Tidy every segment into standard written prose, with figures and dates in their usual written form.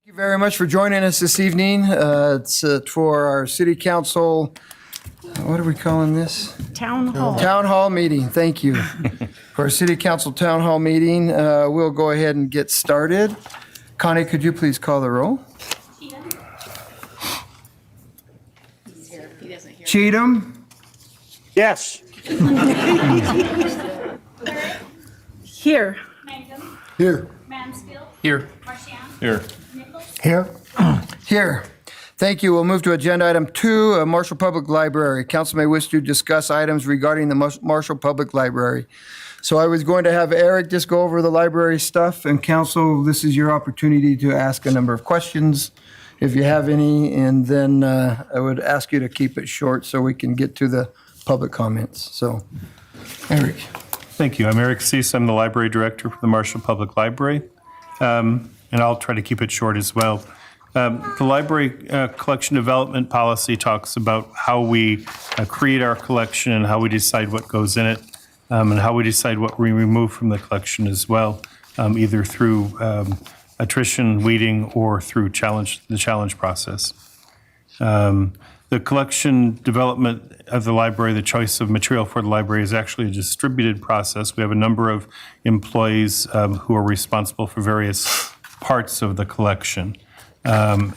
Thank you very much for joining us this evening. It's for our city council, what are we calling this? Town Hall. Town hall meeting. Thank you. For our city council town hall meeting, we'll go ahead and get started. Connie, could you please call the roll? Cheatham? Yes. Here. Mangum, Here. Mansfield, Here. Marchand, Here. Nichols, Here. Here. Thank you. We'll move to agenda item 2, Marshall Public Library. Council may wish to discuss items regarding the Marshall Public Library. So I was going to have Eric just go over the library stuff, and council, this is your opportunity to ask a number of questions if you have any, and then I would ask you to keep it short so we can get to the public comments. So, Eric. Thank you. I'm Eric Cease. I'm the library director for the Marshall Public Library, and I'll try to keep it short as well. The library collection development policy talks about how we create our collection and how we decide what goes in it, and how we decide what we remove from the collection as well, either through attrition, weeding, or through the challenge process. The collection development of the library, the choice of material for the library is actually a distributed process. We have a number of employees who are responsible for various parts of the collection. There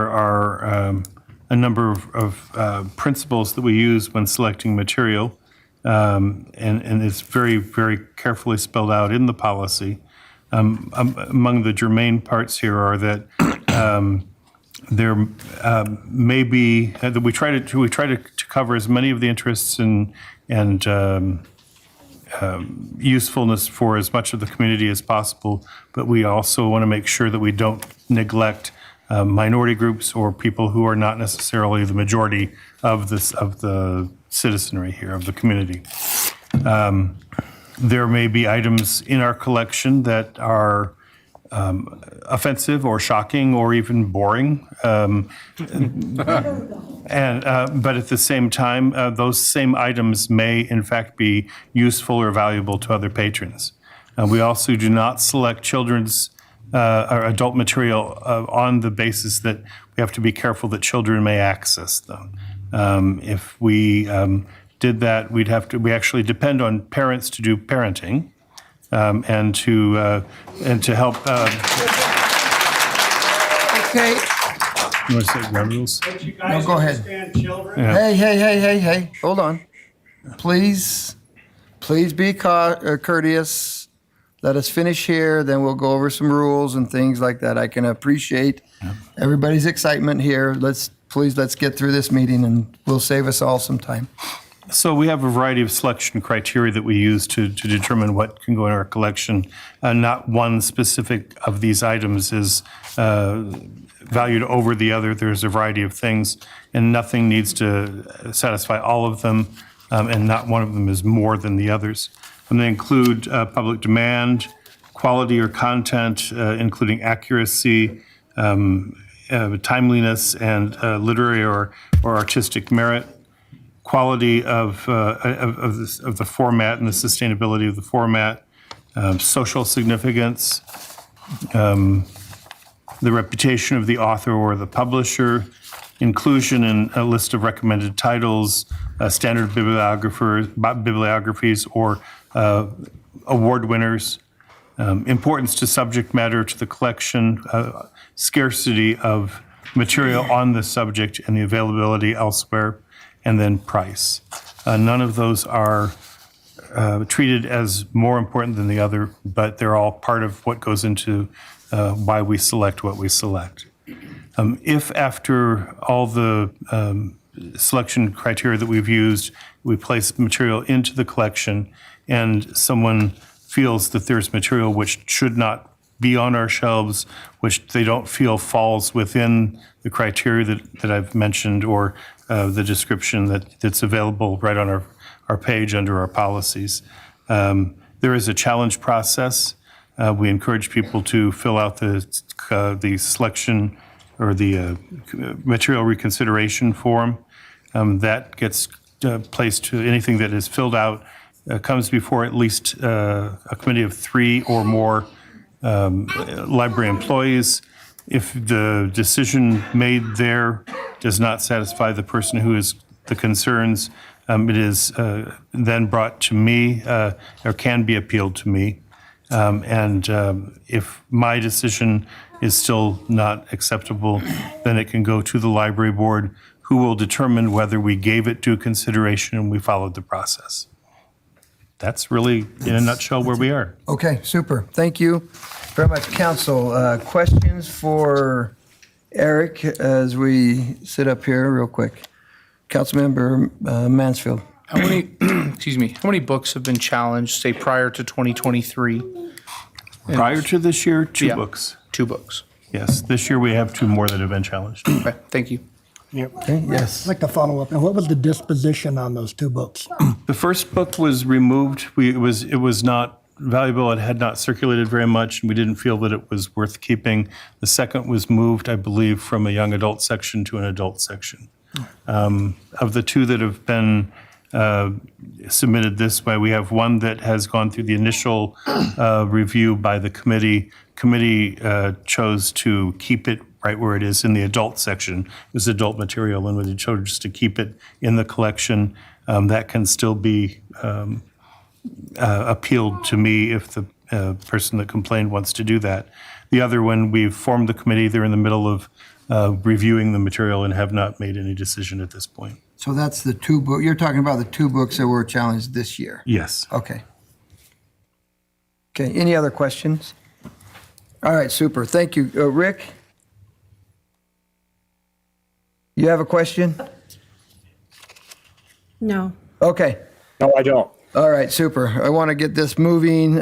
are a number of principles that we use when selecting material, and it's very, very carefully spelled out in the policy. Among the germane parts here are that there may be that we try to cover as many of the interests and usefulness for as much of the community as possible, but we also want to make sure that we don't neglect minority groups or people who are not necessarily the majority of the citizenry here, of the community. There may be items in our collection that are offensive or shocking or even boring. But at the same time, those same items may in fact be useful or valuable to other patrons. We also do not select children's or adult material on the basis that we have to be careful that children may access them. If we did that, we actually depend on parents to do parenting. And to help. Okay. You want to say ground rules? But you guys go ahead. understand children? Yeah. Hey, hold on. Please be courteous. Let us finish here, then we'll go over some rules and things like that. I can appreciate everybody's excitement here. Let's get through this meeting and we'll save us all some time. So we have a variety of selection criteria that we use to determine what can go in our collection. Not one specific of these items is valued over the other. There's a variety of things, and nothing needs to satisfy all of them, and not one of them is more than the others. And they include public demand, quality or content, including accuracy, timeliness, and literary or artistic merit. Quality of the format and the sustainability of the format, social significance, the reputation of the author or the publisher, inclusion in a list of recommended titles, standard bibliographies, or award winners, importance to subject matter to the collection, scarcity of material on the subject and the availability elsewhere, and then price. None of those are treated as more important than the other, but they're all part of what goes into why we select what we select. If after all the selection criteria that we've used, we place material into the collection and someone feels that there's material which should not be on our shelves, which they don't feel falls within the criteria that I've mentioned or the description that's available right on our page under our policies. There is a challenge process. We encourage people to fill out the selection or the material reconsideration form. That gets placed to anything that is filled out, comes before at least a committee of 3 or more library employees. If the decision made there does not satisfy the person who is the concerns, it is then brought to me, or can be appealed to me. If my decision is still not acceptable, then it can go to the library board, who will determine whether we gave it due consideration and we followed the process. That's really, in a nutshell, where we are. Okay, super. Thank you very much, council. Questions for Eric as we sit up here real quick? Councilmember Mansfield. How many, excuse me, how many books have been challenged, say, prior to 2023? Prior to this year, two Yeah. books. 2 books. Yes, this year we have 2 more that have been challenged. Okay, thank you. Okay, yes. I'd like to follow up. And what was the disposition on those 2 books? The first book was removed. It was not valuable. It had not circulated very much, and we didn't feel that it was worth keeping. The second was moved, I believe, from a young adult section to an adult section. Of the 2 that have been submitted this way, we have one that has gone through the initial review by the committee. Committee chose to keep it right where it is in the adult section. It was adult material, and we chose to keep it in the collection. That can still be appealed to me if the person that complained wants to do that. The other one, we've formed the committee. They're in the middle of reviewing the material and have not made any decision at this point. So that's the 2 book. You're talking about the 2 books that were challenged this year. Yes. Okay. Okay, any other questions? All right, super. Thank you. Rick? You have a question? No. Okay. No, I don't. All right, super. I want to get this moving.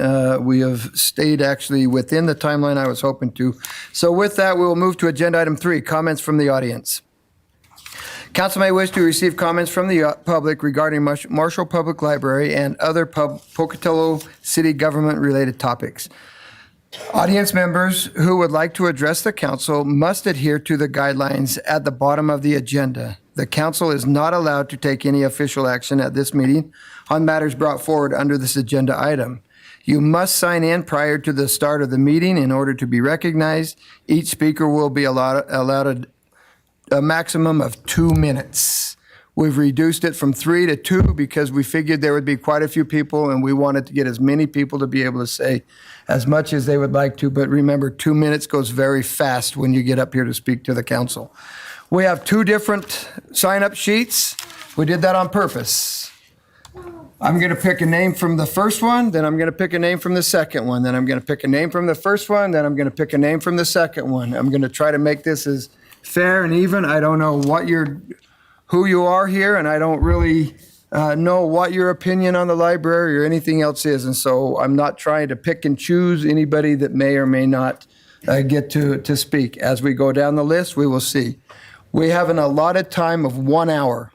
We have stayed actually within the timeline I was hoping to. So with that, we will move to agenda item 3, comments from the audience. Council may wish to receive comments from the public regarding Marshall Public Library and other Pocatello city government-related topics. Audience members who would like to address the council must adhere to the guidelines at the bottom of the agenda. The council is not allowed to take any official action at this meeting on matters brought forward under this agenda item. You must sign in prior to the start of the meeting in order to be recognized. Each speaker will be allowed a maximum of 2 minutes. We've reduced it from 3 to 2 because we figured there would be quite a few people and we wanted to get as many people to be able to say as much as they would like to. But remember, 2 minutes goes very fast when you get up here to speak to the council. We have 2 different sign-up sheets. We did that on purpose. I'm going to pick a name from the first one, then I'm going to pick a name from the second one, then I'm going to pick a name from the first one, then I'm going to pick a name from the second one. I'm going to try to make this as fair and even. I don't know who you are here, and I don't really know what your opinion on the library or anything else is. And so I'm not trying to pick and choose anybody that may or may not get to speak. As we go down the list, we will see. We have an allotted time of 1 hour.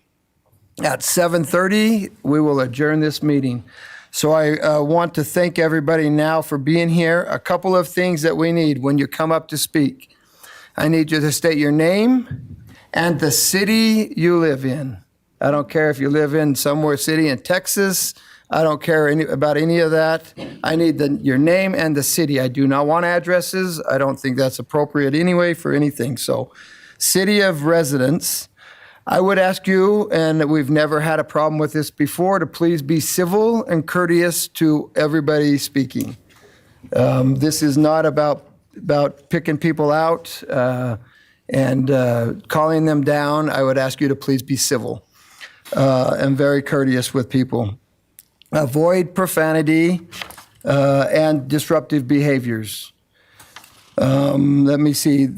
At 7:30, we will adjourn this meeting. So I want to thank everybody now for being here. A couple of things that we need when you come up to speak. I need you to state your name and the city you live in. I don't care if you live in somewhere city in Texas. I don't care about any of that. I need your name and the city. I do not want addresses. I don't think that's appropriate anyway for anything. So city of residence. I would ask you, and we've never had a problem with this before, to please be civil and courteous to everybody speaking. This is not about picking people out and calling them down. I would ask you to please be civil and very courteous with people. Avoid profanity and disruptive behaviors. Let me see.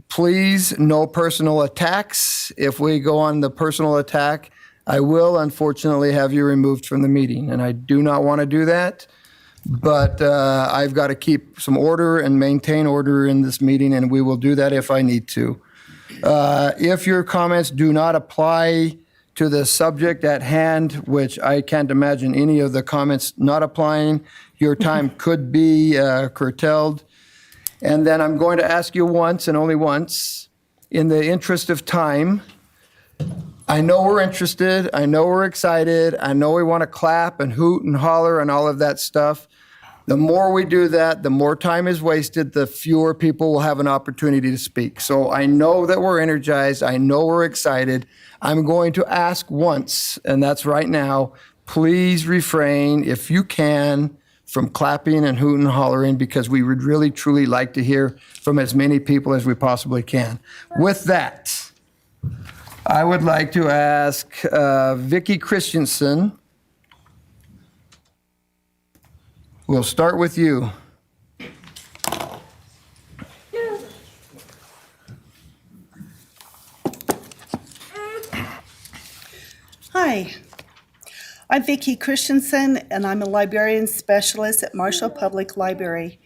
Please, no personal attacks. If we go on the personal attack, I will unfortunately have you removed from the meeting, and I do not want to do that. But I've got to keep some order and maintain order in this meeting, and we will do that if I need to. If your comments do not apply to the subject at hand, which I can't imagine any of the comments not applying, your time could be curtailed. And then I'm going to ask you once and only once, in the interest of time, I know we're interested, I know we're excited, I know we want to clap and hoot and holler and all of that stuff, The more we do that, the more time is wasted, the fewer people will have an opportunity to speak. So I know that we're energized. I know we're excited. I'm going to ask once, and that's right now. Please refrain, if you can, from clapping and hooting and hollering, because we would really, truly like to hear from as many people as we possibly can. With that, I would like to ask Vicki Christensen. We'll start with you. Hi, I'm Vicki Christensen, and I'm a librarian specialist at Marshall Public Library.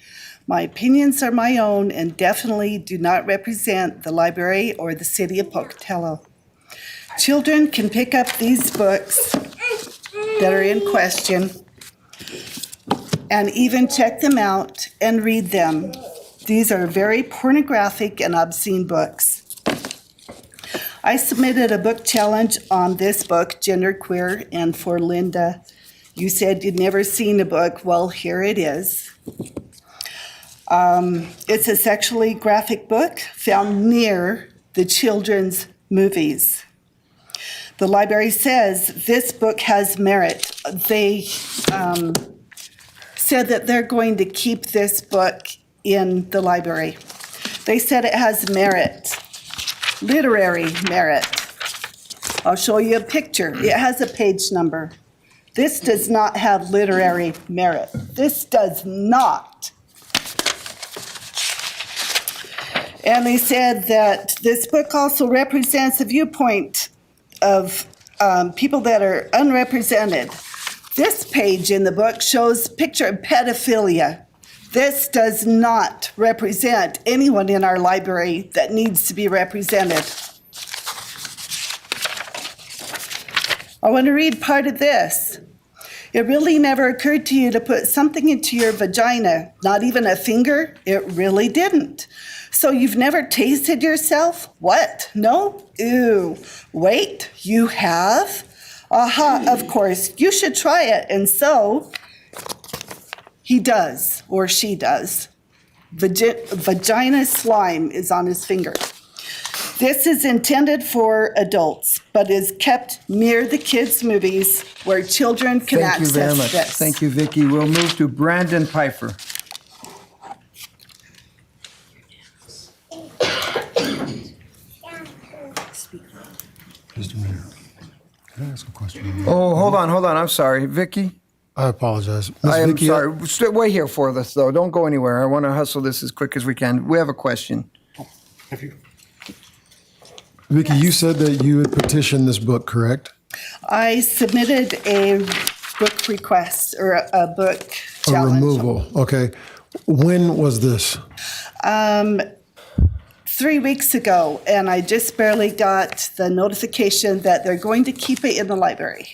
My opinions are my own and definitely do not represent the library or the city of Pocatello. Children can pick up these books that are in question and even check them out and read them. These are very pornographic and obscene books. I submitted a book challenge on this book, Genderqueer, and for Linda, you said you'd never seen a book. Well, here it is. It's a sexually graphic book found near the children's movies. The library says this book has merit. They said that they're going to keep this book in the library. They said it has merit, literary merit. I'll show you a picture. It has a page number. This does not have literary merit. This does not. And they said that this book also represents a viewpoint of people that are unrepresented. This page in the book shows a picture of pedophilia. This does not represent anyone in our library that needs to be represented. I want to read part of this. It really never occurred to you to put something into your vagina, not even a finger? It really didn't. So you've never tasted yourself? What? No? Ew. Wait, you have? Aha, of course. You should try it. And so he does, or she does. Vagina slime is on his finger. This is intended for adults, but is kept near the kids' movies where children can Thank you access very much. this. Thank you, Vicki. We'll move to Brandon Pfeiffer. Can I ask a question? Oh, hold on. I'm sorry. Vicki? I apologize. Ms. I am Vicki, sorry. Wait here for this, though. Don't go anywhere. I want to hustle this as quick as we can. We have a question. Vicki, you said that you had petitioned this book, correct? I submitted a book request or a book A challenge. removal. Okay. When was this? 3 weeks ago, and I just barely got the notification that they're going to keep it in the library.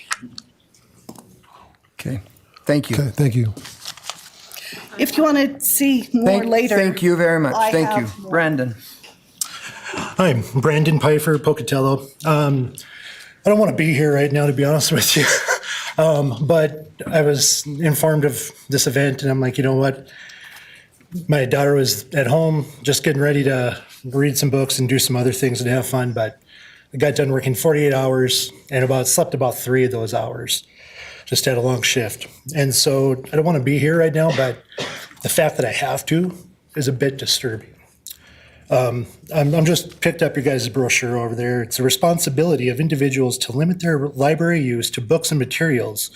Okay. Thank you. Okay, thank you. If you want to see more later. Thank you very much. I Thank have you. more. Brandon. Hi, Brandon Pfeiffer, Pocatello. I don't want to be here right now, to be honest with you. But I was informed of this event, and I'm like, you know what? My daughter was at home just getting ready to read some books and do some other things and have fun, but I got done working 48 hours and slept about 3 of those hours. Just had a long shift. And so I don't want to be here right now, but the fact that I have to is a bit disturbing. I'm just picked up your guys' brochure over there. It's the responsibility of individuals to limit their library use to books and materials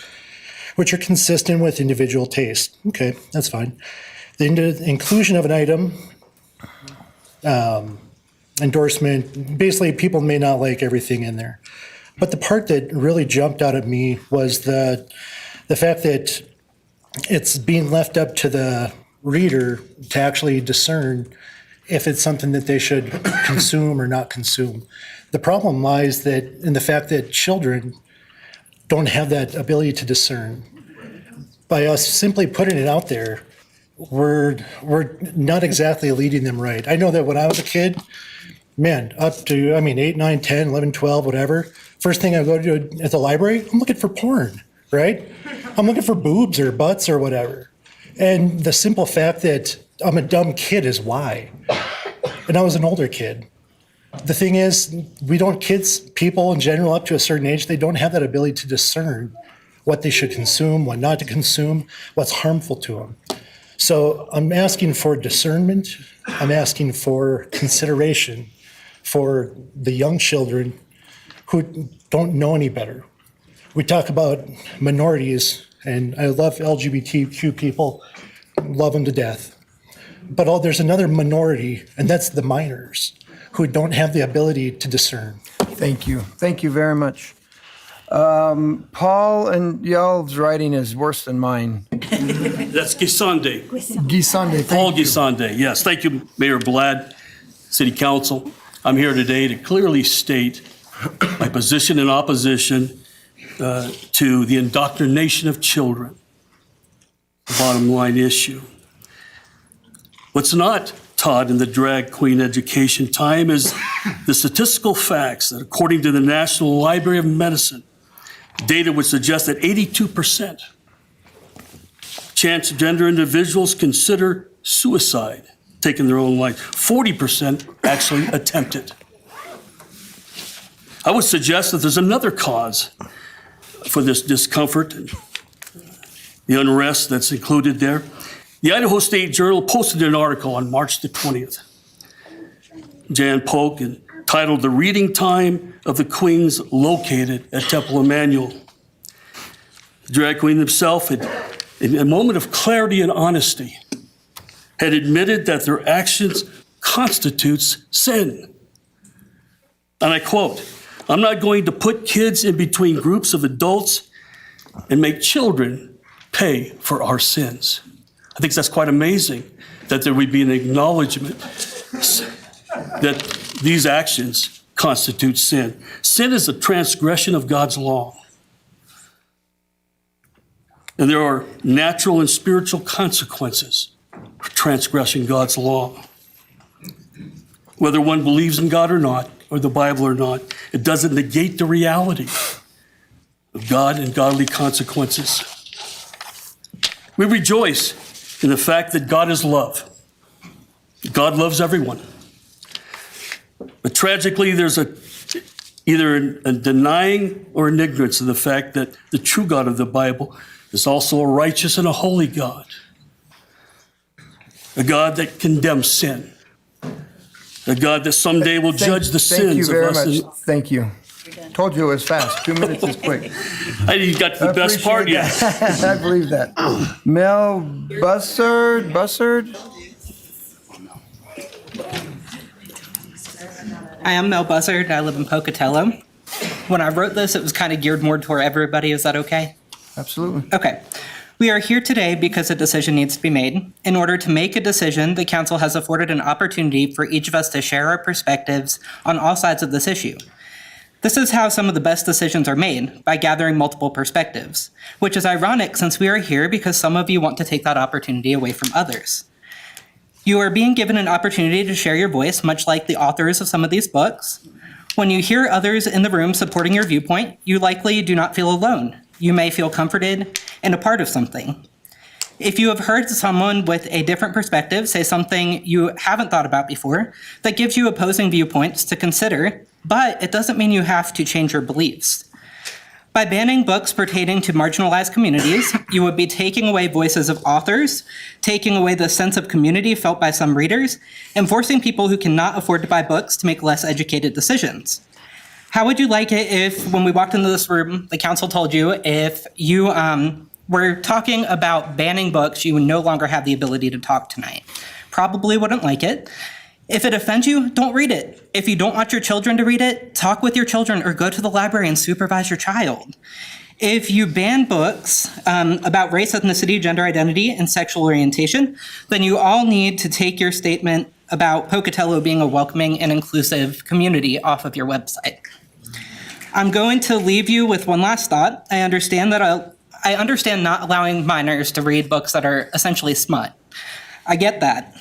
which are consistent with individual taste. Okay, that's fine. The inclusion of an item, endorsement, basically people may not like everything in there. But the part that really jumped out at me was the fact that it's being left up to the reader to actually discern if it's something that they should consume or not consume. The problem lies in the fact that children don't have that ability to discern. By us simply putting it out there, we're not exactly leading them right. I know that when I was a kid, man, up to, 8, 9, 10, 11, 12, whatever, first thing I go to at the library, I'm looking for porn, right? I'm looking for boobs or butts or whatever. And the simple fact that I'm a dumb kid is why. And I was an older kid. The thing is, people in general up to a certain age, they don't have that ability to discern what they should consume, what not to consume, what's harmful to them. So I'm asking for discernment. I'm asking for consideration for the young children who don't know any better. We talk about minorities, and I love LGBTQ people, love them to death. But there's another minority, and that's the minors, who don't have the ability to discern. Thank you. Thank you very much. Paul and y'all's writing is worse than mine. That's Gisande. Gisande, Paul thank you. Gisande, yes. Thank you, Mayor Blad, City Council. I'm here today to clearly state my position in opposition to the indoctrination of children. The bottom line issue. What's not taught in the drag queen education time is the statistical facts that according to the National Library of Medicine, data would suggest that 82% transgender individuals consider suicide, taking their own life. 40% actually attempt it. I would suggest that there's another cause for this discomfort and the unrest that's included there. The Idaho State Journal posted an article on March the 20th. Jan Polk entitled "The Reading Time of the Queens Located at Temple Emmanuel." The drag queen himself had, in a moment of clarity and honesty, had admitted that their actions constitutes sin. And I quote, "I'm not going to put kids in between groups of adults and make children pay for our sins." I think that's quite amazing that there would be an acknowledgement that these actions constitute sin. Sin is a transgression of God's law. And there are natural and spiritual consequences for transgressing God's law. Whether one believes in God or not, or the Bible or not, it doesn't negate the reality of God and godly consequences. We rejoice in the fact that God is love. God loves everyone. But tragically, there's either a denying or an ignorance of the fact that the true God of the Bible is also a righteous and a holy God. A God that condemns sin. A God that someday will judge the sins of us. Thank you very much. Thank you. Told you it was fast. 2 minutes is quick. I didn't got to the best part yet. I believe that. Mel Bussard? I am Mel Buzzard. I live in Pocatello. When I wrote this, it was kind of geared more toward everybody. Is that okay? Absolutely. Okay. We are here today because a decision needs to be made. In order to make a decision, the council has afforded an opportunity for each of us to share our perspectives on all sides of this issue. This is how some of the best decisions are made, by gathering multiple perspectives, which is ironic since we are here because some of you want to take that opportunity away from others. You are being given an opportunity to share your voice, much like the authors of some of these books. When you hear others in the room supporting your viewpoint, you likely do not feel alone. You may feel comforted and a part of something. If you have heard someone with a different perspective say something you haven't thought about before, that gives you opposing viewpoints to consider, but it doesn't mean you have to change your beliefs. By banning books pertaining to marginalized communities, you would be taking away voices of authors, taking away the sense of community felt by some readers, and forcing people who cannot afford to buy books to make less educated decisions. How would you like it if, when we walked into this room, the council told you if you were talking about banning books, you would no longer have the ability to talk tonight? Probably wouldn't like it. If it offends you, don't read it. If you don't want your children to read it, talk with your children or go to the library and supervise your child. If you ban books about race, ethnicity, gender identity, and sexual orientation, then you all need to take your statement about Pocatello being a welcoming and inclusive community off of your website. I'm going to leave you with one last thought. I understand not allowing minors to read books that are essentially smut. I get that.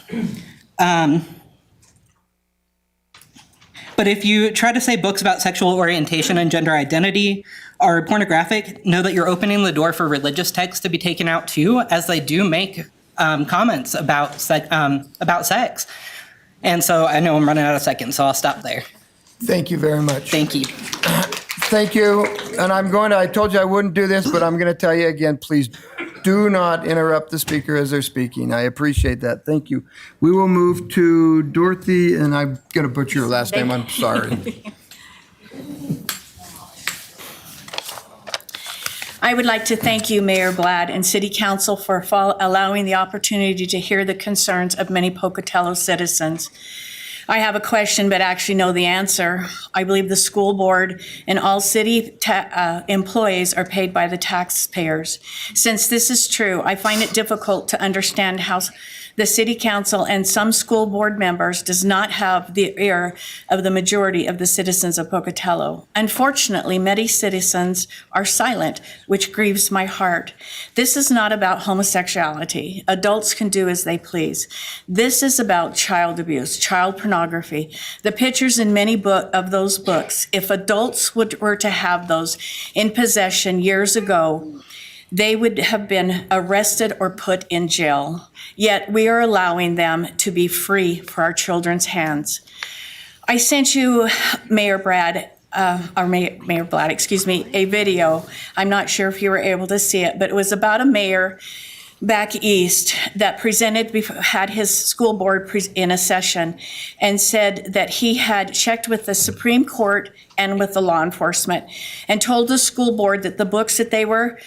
But if you try to say books about sexual orientation and gender identity are pornographic, know that you're opening the door for religious texts to be taken out too, as they do make comments about sex. And so I know I'm running out of seconds, so I'll stop there. Thank you very much. Thank you. Thank you. And I told you I wouldn't do this, but I'm going to tell you again, please do not interrupt the speaker as they're speaking. I appreciate that. Thank you. We will move to Dorothy, and I'm going to butcher your last name. I'm sorry. I would like to thank you, Mayor Blatt, and City Council for allowing the opportunity to hear the concerns of many Pocatello citizens. I have a question, but actually know the answer. I believe the school board and all city employees are paid by the taxpayers. Since this is true, I find it difficult to understand how the city council and some school board members does not have the ear of the majority of the citizens of Pocatello. Unfortunately, many citizens are silent, which grieves my heart. This is not about homosexuality. Adults can do as they please. This is about child abuse, child pornography. The pictures in many of those books, if adults were to have those in possession years ago, they would have been arrested or put in jail. Yet we are allowing them to be free for our children's hands. I sent you, Mayor Blatt, a video. I'm not sure if you were able to see it, but it was about a mayor back east that had his school board in a session and said that he had checked with the Supreme Court and with the law enforcement and told the school board that the books that they were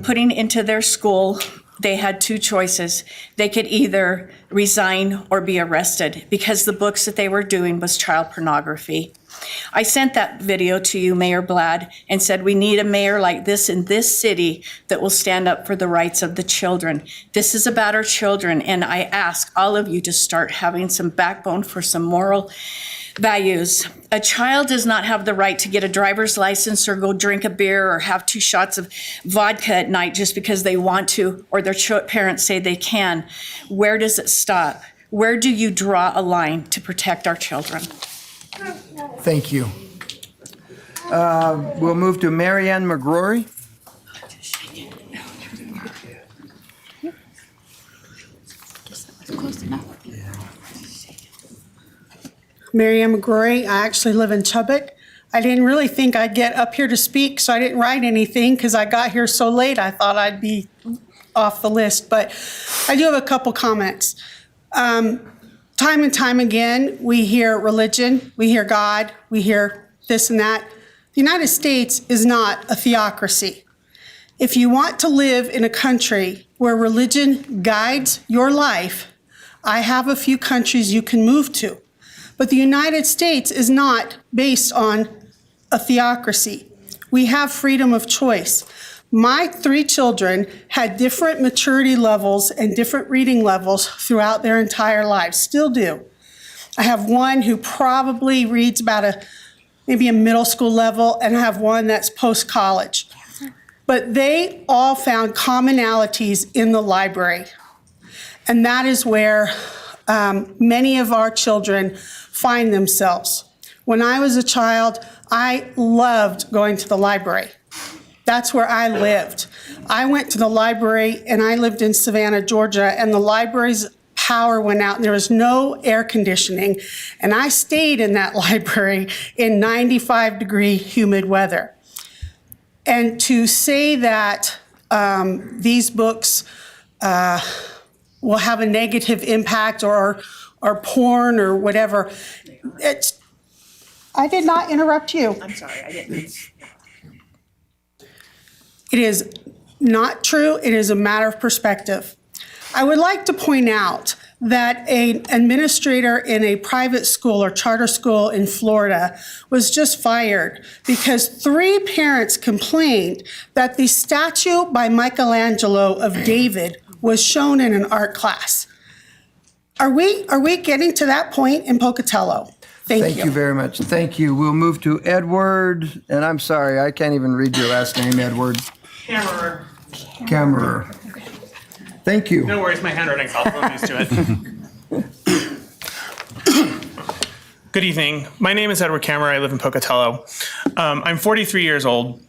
putting into their school, they had two choices. They could either resign or be arrested because the books that they were doing was child pornography. I sent that video to you, Mayor Blatt, and said we need a mayor like this in this city that will stand up for the rights of the children. This is about our children, and I ask all of you to start having some backbone for some moral values. A child does not have the right to get a driver's license or go drink a beer or have 2 shots of vodka at night just because they want to or their parents say they can. Where does it stop? Where do you draw a line to protect our children? Thank you. We'll move to Marianne McGrory. Marianne McGrory. I actually live in Chubbuck. I didn't really think I'd get up here to speak, so I didn't write anything because I got here so late. I thought I'd be off the list, but I do have a couple comments. Time and time again, we hear religion, we hear God, we hear this and that. The United States is not a theocracy. If you want to live in a country where religion guides your life, I have a few countries you can move to. But the United States is not based on a theocracy. We have freedom of choice. My 3 children had different maturity levels and different reading levels throughout their entire lives, still do. I have one who probably reads about maybe a middle school level, and I have one that's post-college. But they all found commonalities in the library. And that is where many of our children find themselves. When I was a child, I loved going to the library. That's where I lived. I went to the library, and I lived in Savannah, Georgia, and the library's power went out, and there was no air conditioning. And I stayed in that library in 95-degree humid weather. And to say that these books will have a negative impact or porn or whatever, I did not interrupt you. I'm sorry, I didn't. It is not true. It is a matter of perspective. I would like to point out that an administrator in a private school or charter school in Florida was just fired because 3 parents complained that the statue by Michelangelo of David was shown in an art class. Are we getting to that point in Pocatello? Thank you. Thank you very much. Thank you. We'll move to Edward, and I'm sorry, I can't even read your last name, Edward. Kammerer. Thank you. No worries, my handwriting's awful. I'm used to it. Good evening. My name is Edward Kammerer. I live in Pocatello. I'm 43 years old.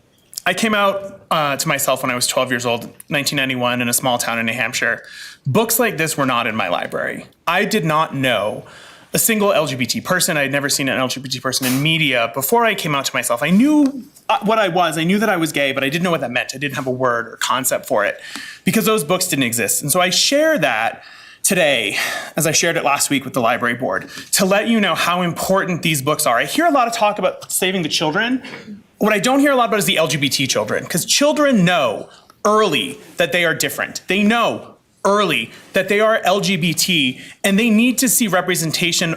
I came out to myself when I was 12 years old, 1991, in a small town in New Hampshire. Books like this were not in my library. I did not know a single LGBT person. I had never seen an LGBT person in media before I came out to myself. I knew what I was. I knew that I was gay, but I didn't know what that meant. I didn't have a word or concept for it because those books didn't exist. And so I share that today, as I shared it last week with the library board, to let you know how important these books are. I hear a lot of talk about saving the children. What I don't hear a lot about is the LGBT children, because children know early that they are different. They know early that they are LGBT, and they need to see representation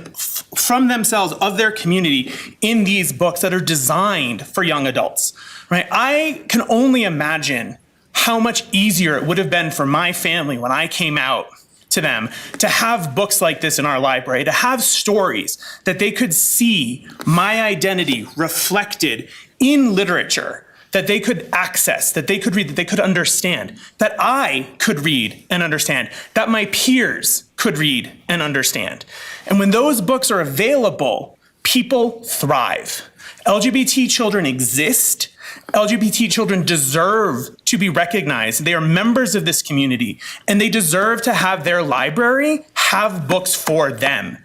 from themselves, of their community, in these books that are designed for young adults, right? I can only imagine how much easier it would have been for my family when I came out to them to have books like this in our library, to have stories that they could see my identity reflected in literature, that they could access, that they could read, that they could understand, that I could read and understand, that my peers could read and understand. And when those books are available, people thrive. LGBT children exist. LGBT children deserve to be recognized. They are members of this community, and they deserve to have their library have books for them.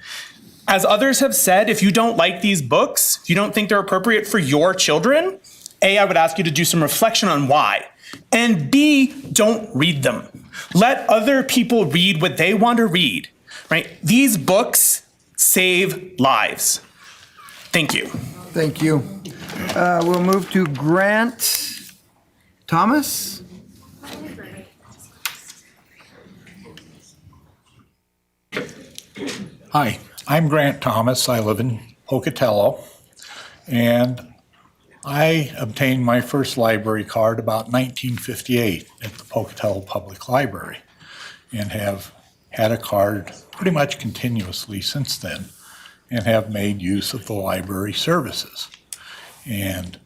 As others have said, if you don't like these books, if you don't think they're appropriate for your children, A, I would ask you to do some reflection on why. And B, don't read them. Let other people read what they want to read, right? These books save lives. Thank you. Thank you. We'll move to Grant Thomas. Hi, I'm Grant Thomas. I live in Pocatello, and I obtained my first library card about 1958 at the Pocatello Public Library, and have had a card pretty much continuously since then, and have made use of the library services. And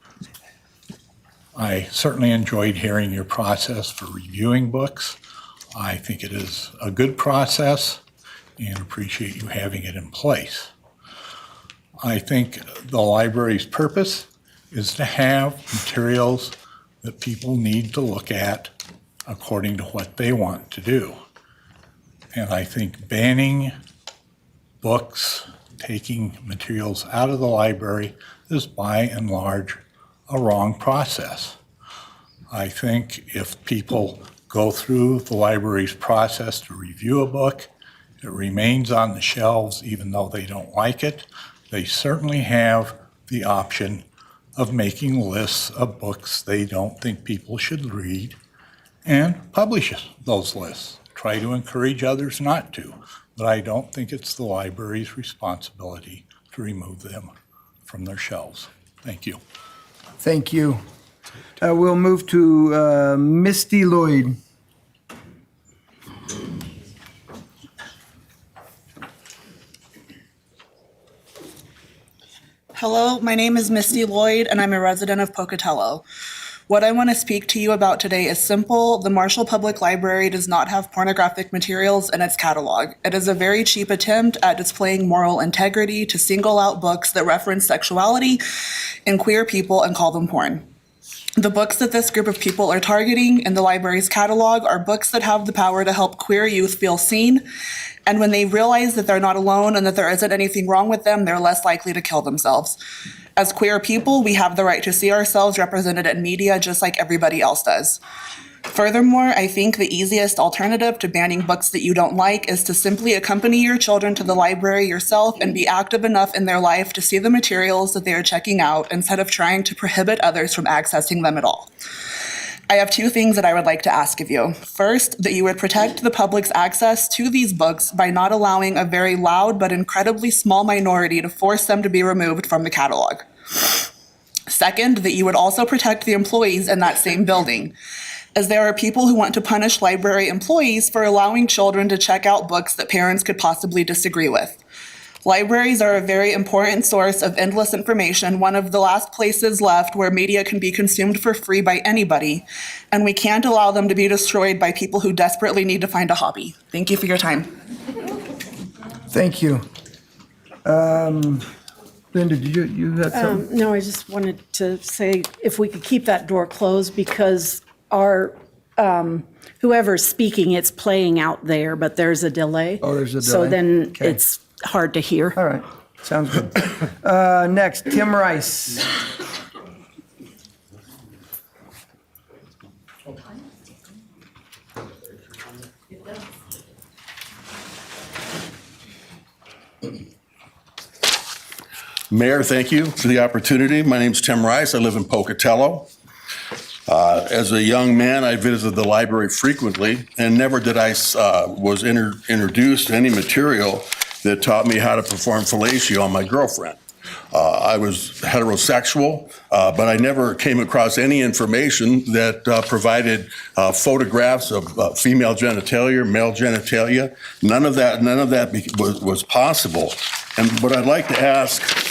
I certainly enjoyed hearing your process for reviewing books. I think it is a good process and appreciate you having it in place. I think the library's purpose is to have materials that people need to look at according to what they want to do. And I think banning books, taking materials out of the library is by and large a wrong process. I think if people go through the library's process to review a book, it remains on the shelves even though they don't like it, they certainly have the option of making lists of books they don't think people should read and publish those lists. Try to encourage others not to, but I don't think it's the library's responsibility to remove them from their shelves. Thank you. Thank you. We'll move to Misty Lloyd. Hello, my name is Misty Lloyd, and I'm a resident of Pocatello. What I want to speak to you about today is simple. The Marshall Public Library does not have pornographic materials in its catalog. It is a very cheap attempt at displaying moral integrity to single out books that reference sexuality and queer people and call them porn. The books that this group of people are targeting in the library's catalog are books that have the power to help queer youth feel seen. And when they realize that they're not alone and that there isn't anything wrong with them, they're less likely to kill themselves. As queer people, we have the right to see ourselves represented in media just like everybody else does. Furthermore, I think the easiest alternative to banning books that you don't like is to simply accompany your children to the library yourself and be active enough in their life to see the materials that they are checking out instead of trying to prohibit others from accessing them at all. I have two things that I would like to ask of you. First, that you would protect the public's access to these books by not allowing a very loud but incredibly small minority to force them to be removed from the catalog. Second, that you would also protect the employees in that same building, as there are people who want to punish library employees for allowing children to check out books that parents could possibly disagree with. Libraries are a very important source of endless information, one of the last places left where media can be consumed for free by anybody, and we can't allow them to be destroyed by people who desperately need to find a hobby. Thank you for your time. Thank you. Linda, did you had something? No, I just wanted to say if we could keep that door closed because our, whoever's speaking, it's playing out there, but there's a delay. Oh, there's a So delay. then Okay. it's hard to hear. All right, sounds good. Next, Tim Rice. Mayor, thank you for the opportunity. My name's Tim Rice. I live in Pocatello. As a young man, I visited the library frequently, and never did I was introduced to any material that taught me how to perform fellatio on my girlfriend. I was heterosexual, but I never came across any information that provided photographs of female genitalia, male genitalia. None of that was possible. And what I'd like to ask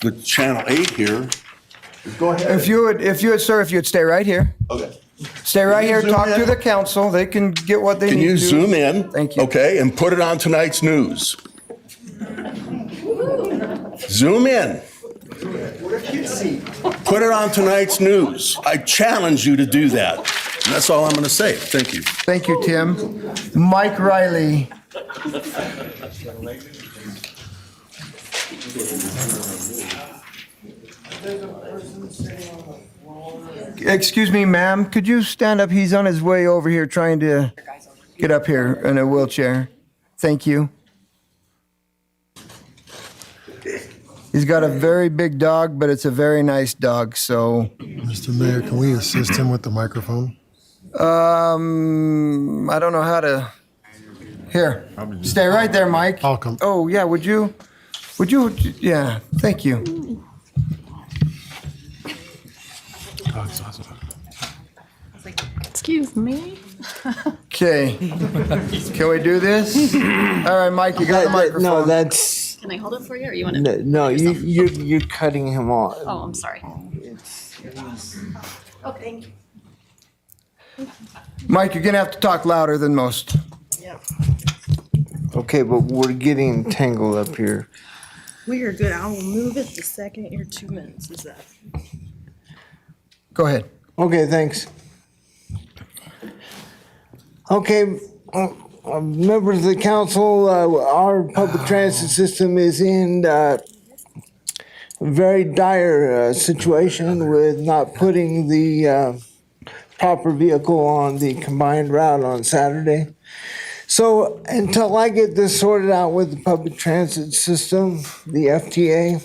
the Channel 8 here is go ahead. If you would, sir, if you'd stay right here. Okay. Stay right here, zoom talk in? to the council. They can get what they Can need to. you zoom in? Thank you. Okay, and put it on tonight's news. Zoom in. Put it on tonight's news. I challenge you to do that. And that's all I'm going to say. Thank you. Thank you, Tim. Mike Riley. Excuse me, ma'am, could you stand up? He's on his way over here trying to get up here in a wheelchair. Thank you. He's got a very big dog, but it's a very nice dog, so. Mr. Mayor, can we assist him with the microphone? I don't know how to. Here, stay right there, Mike. I'll come. Oh, yeah, would you, yeah, thank you. Excuse me? Okay, can we do this? All right, Mike, you got the microphone. No, that's, Can I hold it for you, or you want to? no, you're cutting him off. Oh, I'm sorry. Oh, thank you. Mike, you're gonna have to talk louder than most. Okay, but we're getting tangled up here. We are good. I will move it the second your 2 minutes is up. Go ahead. Okay, thanks. Okay, members of the council, our public transit system is in a very dire situation with not putting the proper vehicle on the combined route on Saturday. So until I get this sorted out with the public transit system, the FTA,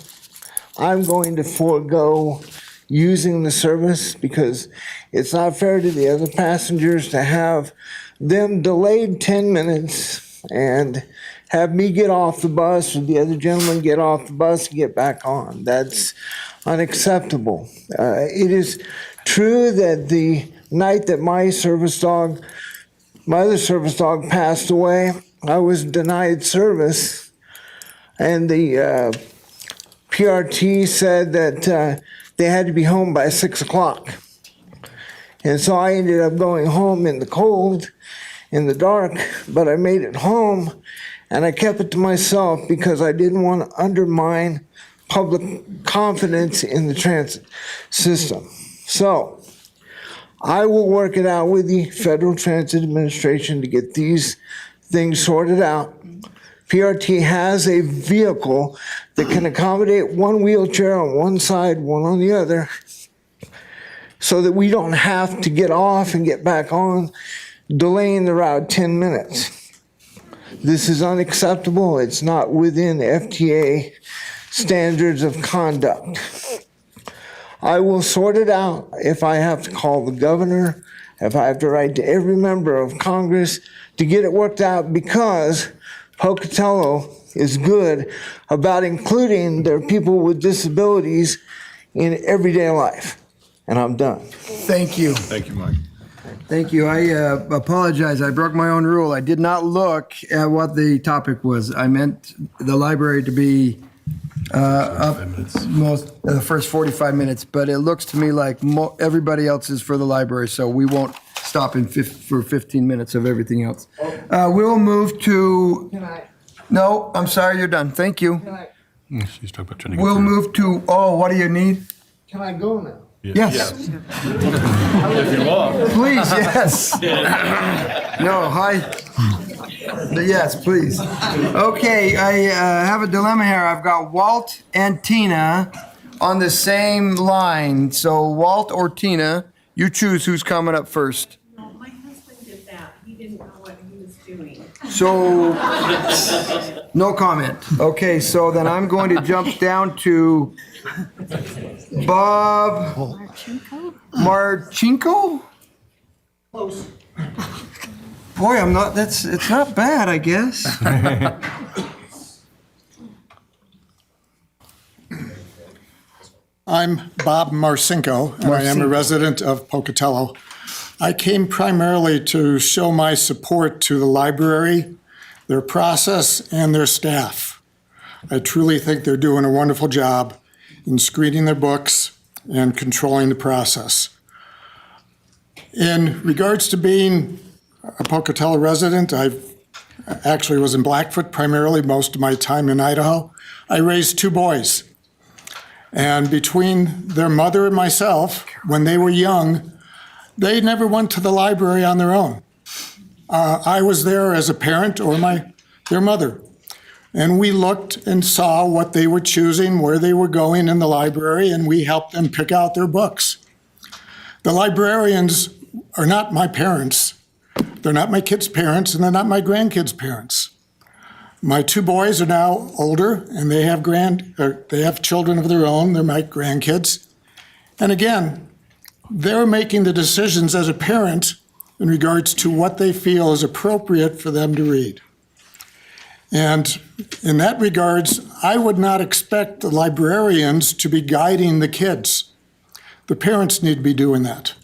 I'm going to forego using the service because it's not fair to the other passengers to have them delayed 10 minutes and have me get off the bus or the other gentleman get off the bus and get back on. That's unacceptable. It is true that the night that my other service dog passed away, I was denied service, and the PRT said that they had to be home by 6 o'clock. And so I ended up going home in the cold, in the dark, but I made it home, and I kept it to myself because I didn't want to undermine public confidence in the transit system. So I will work it out with the Federal Transit Administration to get these things sorted out. PRT has a vehicle that can accommodate one wheelchair on one side, one on the other, so that we don't have to get off and get back on, delaying the route 10 minutes. This is unacceptable. It's not within FTA standards of conduct. I will sort it out if I have to call the governor, if I have to write to every member of Congress to get it worked out, because Pocatello is good about including their people with disabilities in everyday life. And I'm done. Thank you. Thank you, Mike. Thank you. I apologize. I broke my own rule. I did not look at what the topic was. I meant the library to be up the first 45 minutes, but it looks to me like everybody else is for the library, so we won't stop for 15 minutes of everything else. We'll move to. No, I'm sorry, you're done. Thank you. She's talking about trying to get We'll through. move to, what do you need? Can I go now? Yes. If you want. Please, yes. No, hi. Yes, please. Okay, I have a dilemma here. I've got Walt and Tina on the same line. So Walt or Tina, you choose who's coming up first. No, my husband did that. He didn't know what he was doing. So, no comment. Okay, so then I'm going to jump down to Bob Marchinko? Close. Boy, it's not bad, I guess. I'm Bob Marcinko, and I am a resident of Pocatello. I came primarily to show my support to the library, their process, and their staff. I truly think they're doing a wonderful job in screening their books and controlling the process. In regards to being a Pocatello resident, I actually was in Blackfoot primarily most of my time in Idaho. I raised two boys. And between their mother and myself, when they were young, they never went to the library on their own. I was there as a parent or their mother. And we looked and saw what they were choosing, where they were going in the library, and we helped them pick out their books. The librarians are not my parents. They're not my kids' parents, and they're not my grandkids' parents. My two boys are now older, and they have children of their own. They're my grandkids. And again, they're making the decisions as a parent in regards to what they feel is appropriate for them to read. And in that regards, I would not expect the librarians to be guiding the kids. The parents need to be doing that.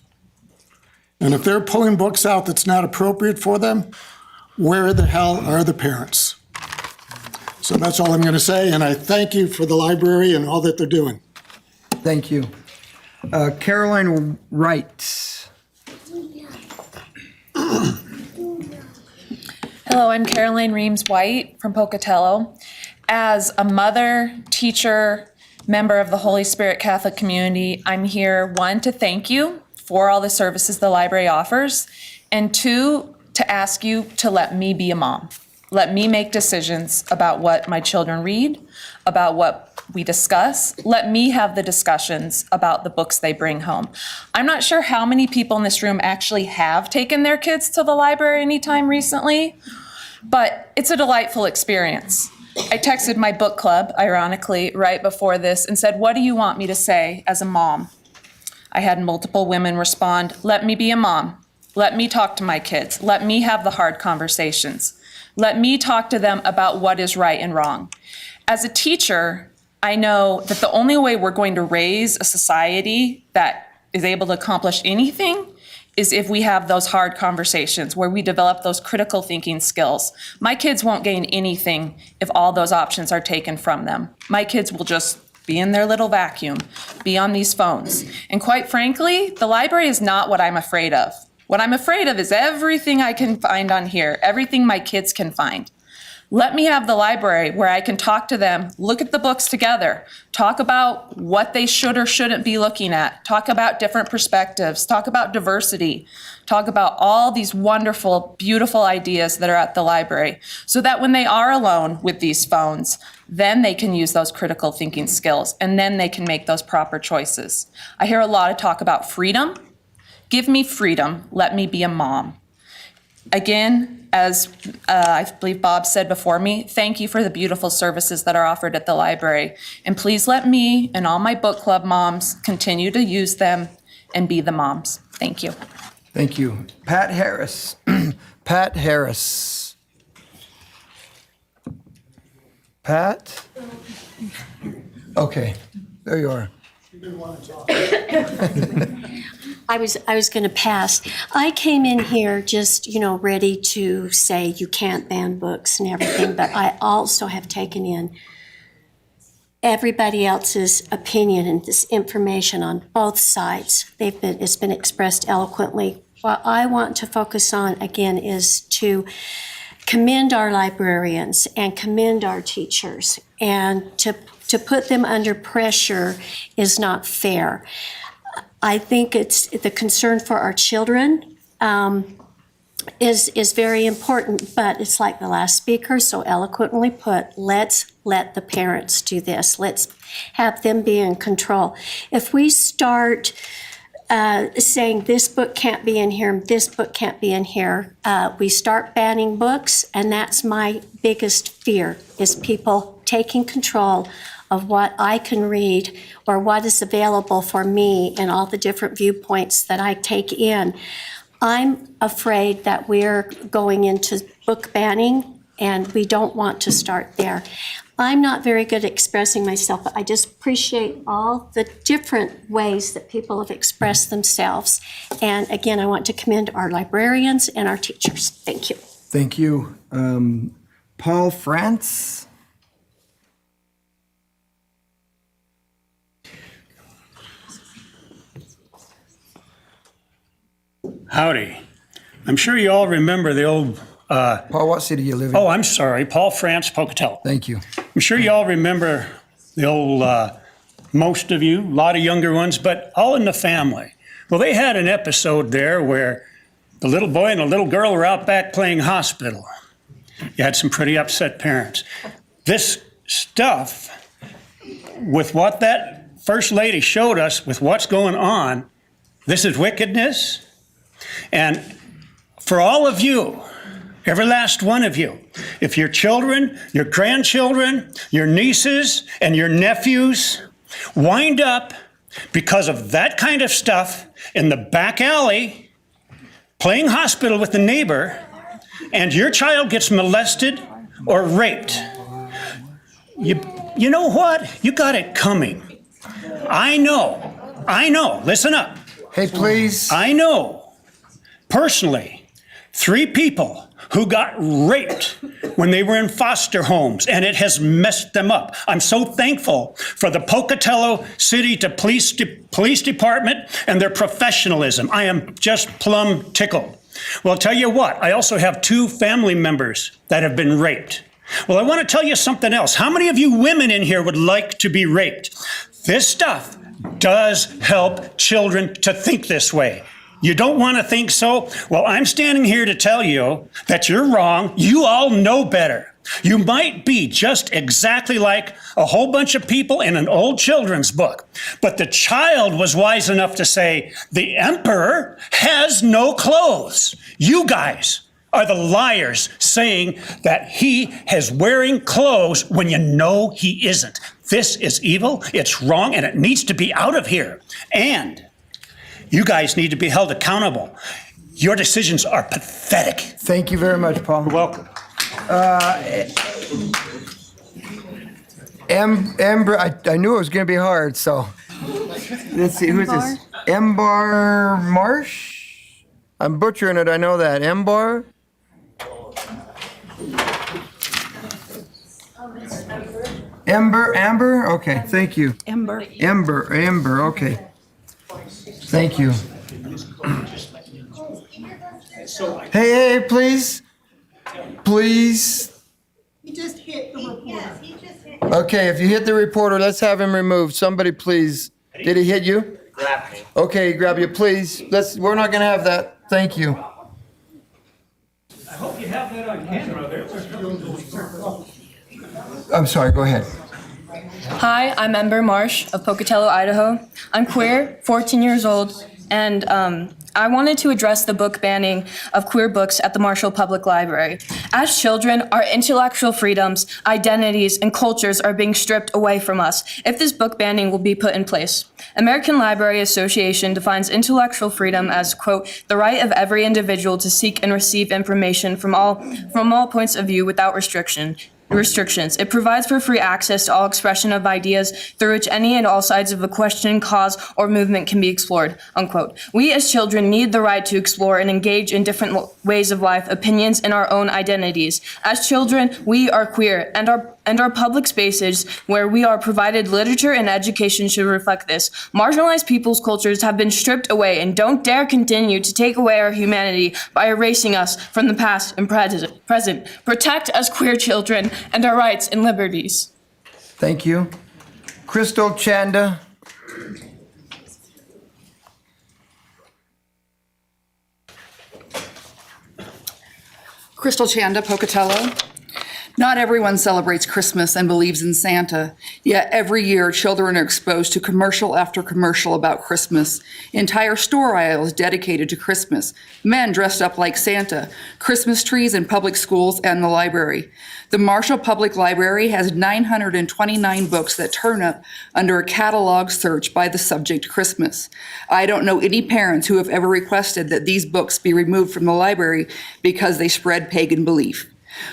And if they're pulling books out that's not appropriate for them, where the hell are the parents? So that's all I'm going to say, and I thank you for the library and all that they're doing. Thank you. Caroline Wright. Hello, I'm Caroline Reams White from Pocatello. As a mother, teacher, member of the Holy Spirit Catholic community, I'm here, one, to thank you for all the services the library offers, and two, to ask you to let me be a mom. Let me make decisions about what my children read, about what we discuss. Let me have the discussions about the books they bring home. I'm not sure how many people in this room actually have taken their kids to the library anytime recently, but it's a delightful experience. I texted my book club, ironically, right before this and said, "What do you want me to say as a mom?" I had multiple women respond, "Let me be a mom. Let me talk to my kids. Let me have the hard conversations. Let me talk to them about what is right and wrong." As a teacher, I know that the only way we're going to raise a society that is able to accomplish anything is if we have those hard conversations where we develop those critical thinking skills. My kids won't gain anything if all those options are taken from them. My kids will just be in their little vacuum, be on these phones. And quite frankly, the library is not what I'm afraid of. What I'm afraid of is everything I can find on here, everything my kids can find. Let me have the library where I can talk to them, look at the books together, talk about what they should or shouldn't be looking at, talk about different perspectives, talk about diversity, talk about all these wonderful, beautiful ideas that are at the library, so that when they are alone with these phones, then they can use those critical thinking skills, and then they can make those proper choices. I hear a lot of talk about freedom. Give me freedom. Let me be a mom. Again, as I believe Bob said before me, thank you for the beautiful services that are offered at the library. And please let me and all my book club moms continue to use them and be the moms. Thank you. Thank you. Pat Harris. Pat Harris. Pat? Okay, there you are. I was going to pass. I came in here just, ready to say you can't ban books and everything, but I also have taken in everybody else's opinion and this information on both sides. It's been expressed eloquently. What I want to focus on again is to commend our librarians and commend our teachers and to to put them under pressure is not fair. I think it's the concern for our children is very important, but it's like the last speaker so eloquently put, let's let the parents do this. Let's have them be in control. If we start saying this book can't be in here, this book can't be in here, we start banning books, and that's my biggest fear, is people taking control of what I can read or what is available for me and all the different viewpoints that I take in. I'm afraid that we're going into book banning, and we don't want to start there. I'm not very good at expressing myself, but I just appreciate all the different ways that people have expressed themselves. And again, I want to commend our librarians and our teachers. Thank you. Thank you. Paul France? Howdy. I'm sure you all remember the old... Paul, what city you live in? Oh, I'm sorry. Paul France, Pocatello. Thank you. I'm sure you all remember the old, most of you, a lot of younger ones, but All in the Family. Well, they had an episode there where the little boy and the little girl were out back playing hospital. You had some pretty upset parents. This stuff, with what that First Lady showed us, with what's going on, this is wickedness. And for all of you, every last one of you, if your children, your grandchildren, your nieces, and your nephews wind up because of that kind of stuff in the back alley, playing hospital with the neighbor, and your child gets molested or raped, you know what? You got it coming. I know, listen up. Hey, please. I know, personally, 3 people who got raped when they were in foster homes, and it has messed them up. I'm so thankful for the Pocatello City Police Department and their professionalism. I am just plumb tickled. Well, I'll tell you what, I also have 2 family members that have been raped. Well, I want to tell you something else. How many of you women in here would like to be raped? This stuff does help children to think this way. You don't want to think so? Well, I'm standing here to tell you that you're wrong. You all know better. You might be just exactly like a whole bunch of people in an old children's book. But the child was wise enough to say, the emperor has no clothes. You guys are the liars saying that he is wearing clothes when you know he isn't. This is evil, it's wrong, and it needs to be out of here. And you guys need to be held accountable. Your decisions are pathetic. Thank you very much, Paul. You're welcome. Amber, I knew it was going to be hard, so let's see, who is this? Embar Marsh? I'm butchering it, I know that. Embar? Amber? Okay, thank you. Ember, okay. Thank you. Hey, please. He just hit the reporter. Okay, if you hit the reporter, let's have him removed. Somebody, please. Did he hit you? Grab me. Okay, grab you, please. We're not gonna have that. Thank you. I hope you have that on camera there. I'm sorry, go ahead. Hi, I'm Ember Marsh of Pocatello, Idaho. I'm queer, 14 years old, and I wanted to address the book banning of queer books at the Marshall Public Library. As children, our intellectual freedoms, identities, and cultures are being stripped away from us if this book banning will be put in place. American Library Association defines intellectual freedom as, quote, the right of every individual to seek and receive information from all points of view without restrictions. It provides for free access to all expression of ideas through which any and all sides of a question, cause, or movement can be explored, unquote. We as children need the right to explore and engage in different ways of life, opinions, and our own identities. As children, we are queer, and our public spaces where we are provided literature and education should reflect this. Marginalized people's cultures have been stripped away and don't dare continue to take away our humanity by erasing us from the past and present. Protect us queer children and our rights and liberties. Thank you. Crystal Chanda. Crystal Chanda, Pocatello. Not everyone celebrates Christmas and believes in Santa, yet every year children are exposed to commercial after commercial about Christmas. Entire store aisles dedicated to Christmas, men dressed up like Santa, Christmas trees in public schools and the library. The Marshall Public Library has 929 books that turn up under a catalog search by the subject Christmas. I don't know any parents who have ever requested that these books be removed from the library because they spread pagan belief.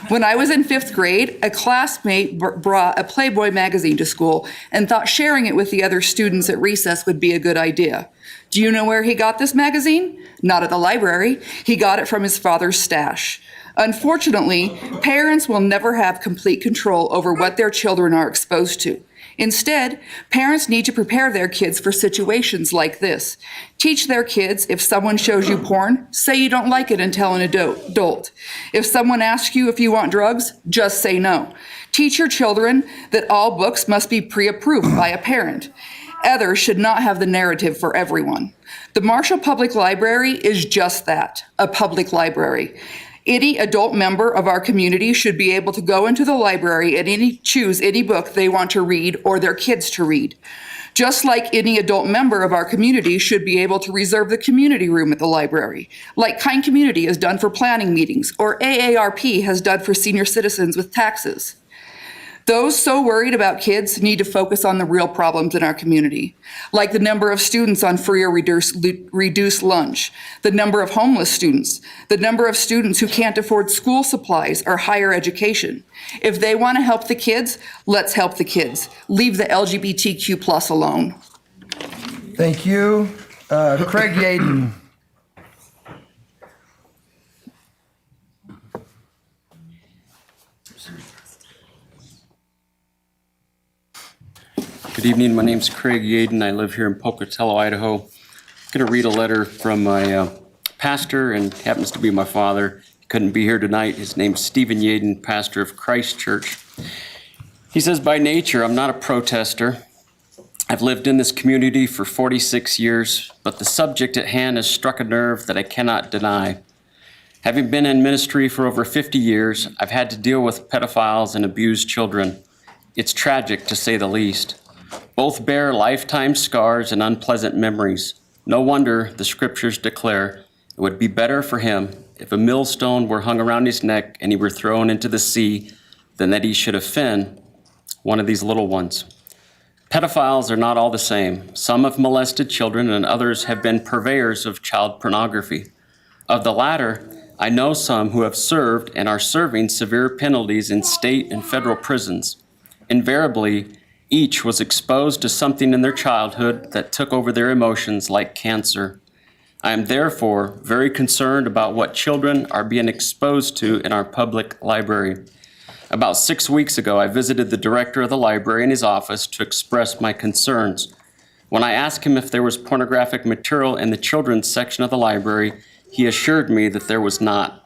When I was in 5th grade, a classmate brought a Playboy magazine to school and thought sharing it with the other students at recess would be a good idea. Do you know where he got this magazine? Not at the library. He got it from his father's stash. Unfortunately, parents will never have complete control over what their children are exposed to. Instead, parents need to prepare their kids for situations like this. Teach their kids, if someone shows you porn, say you don't like it and tell an adult. If someone asks you if you want drugs, just say no. Teach your children that all books must be pre-approved by a parent. Others should not have the narrative for everyone. The Marshall Public Library is just that, a public library. Any adult member of our community should be able to go into the library and choose any book they want to read or their kids to read. Just like any adult member of our community should be able to reserve the community room at the library, like Kind Community has done for planning meetings or AARP has done for senior citizens with taxes. Those so worried about kids need to focus on the real problems in our community, like the number of students on free or reduced lunch, the number of homeless students, the number of students who can't afford school supplies or higher education. If they want to help the kids, let's help the kids. Leave the LGBTQ plus alone. Thank you. Craig Yaden. Good evening. My name's Craig Yaden. I live here in Pocatello, Idaho. I'm going to read a letter from my pastor, and happens to be my father. He couldn't be here tonight. His name's Stephen Yaden, pastor of Christ Church. He says, by nature, I'm not a protester. I've lived in this community for 46 years, but the subject at hand has struck a nerve that I cannot deny. Having been in ministry for over 50 years, I've had to deal with pedophiles and abused children. It's tragic, to say the least. Both bear lifetime scars and unpleasant memories. No wonder the scriptures declare it would be better for him if a millstone were hung around his neck and he were thrown into the sea than that he should offend one of these little ones. Pedophiles are not all the same. Some have molested children and others have been purveyors of child pornography. Of the latter, I know some who have served and are serving severe penalties in state and federal prisons. Invariably, each was exposed to something in their childhood that took over their emotions like cancer. I am therefore very concerned about what children are being exposed to in our public library. About 6 weeks ago, I visited the director of the library in his office to express my concerns. When I asked him if there was pornographic material in the children's section of the library, he assured me that there was not.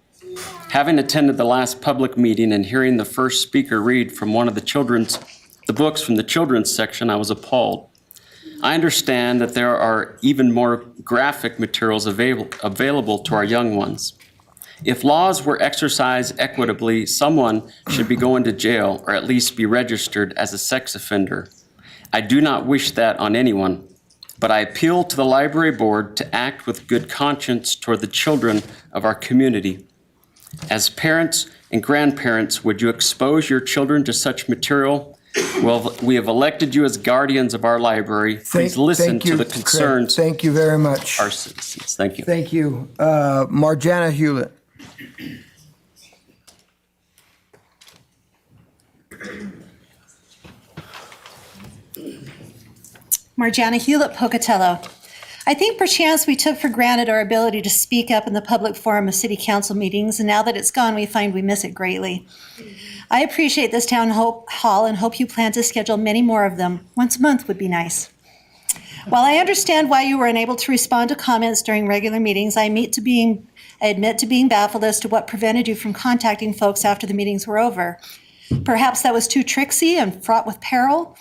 Having attended the last public meeting and hearing the first speaker read from one of the books from the children's section, I was appalled. I understand that there are even more graphic materials available to our young ones. If laws were exercised equitably, someone should be going to jail or at least be registered as a sex offender. I do not wish that on anyone, but I appeal to the library board to act with good conscience toward the children of our community. As parents and grandparents, would you expose your children to such material? Well, we have elected you as guardians of our library. Please listen to the concerns. Craig. Thank you very much. Our citizens. Thank you. Thank you. Marjana Hewlett. Marjana Hewlett, Pocatello. I think perchance we took for granted our ability to speak up in the public forum of city council meetings, and now that it's gone, we find we miss it greatly. I appreciate this town hall and hope you plan to schedule many more of them. Once a month would be nice. While I understand why you were unable to respond to comments during regular meetings, I admit to being baffled as to what prevented you from contacting folks after the meetings were over. Perhaps that was too tricksy and fraught with peril.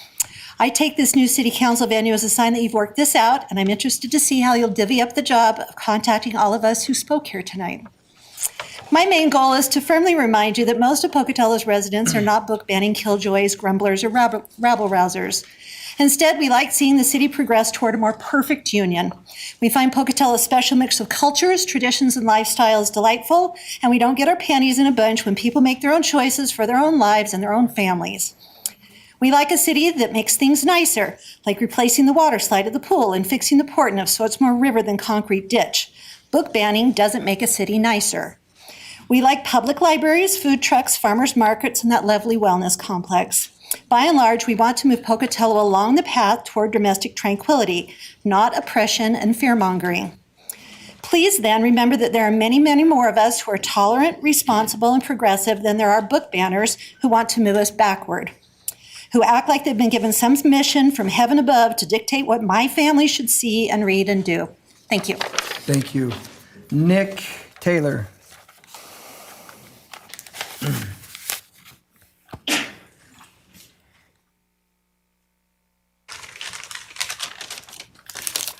I take this new city council venue as a sign that you've worked this out, and I'm interested to see how you'll divvy up the job of contacting all of us who spoke here tonight. My main goal is to firmly remind you that most of Pocatello's residents are not book banning killjoys, grumblers, or rabble-rousers. Instead, we like seeing the city progress toward a more perfect union. We find Pocatello's special mix of cultures, traditions, and lifestyles delightful, and we don't get our panties in a bunch when people make their own choices for their own lives and their own families. We like a city that makes things nicer, like replacing the water slide at the pool and fixing the Portneuf so it's more river than concrete ditch. Book banning doesn't make a city nicer. We like public libraries, food trucks, farmers markets, and that lovely wellness complex. By and large, we want to move Pocatello along the path toward domestic tranquility, not oppression and fear-mongering. Please then remember that there are many, many more of us who are tolerant, responsible, and progressive than there are book banners who want to move us backward, who act like they've been given some mission from heaven above to dictate what my family should see and read and do. Thank you. Thank you. Nick Taylor.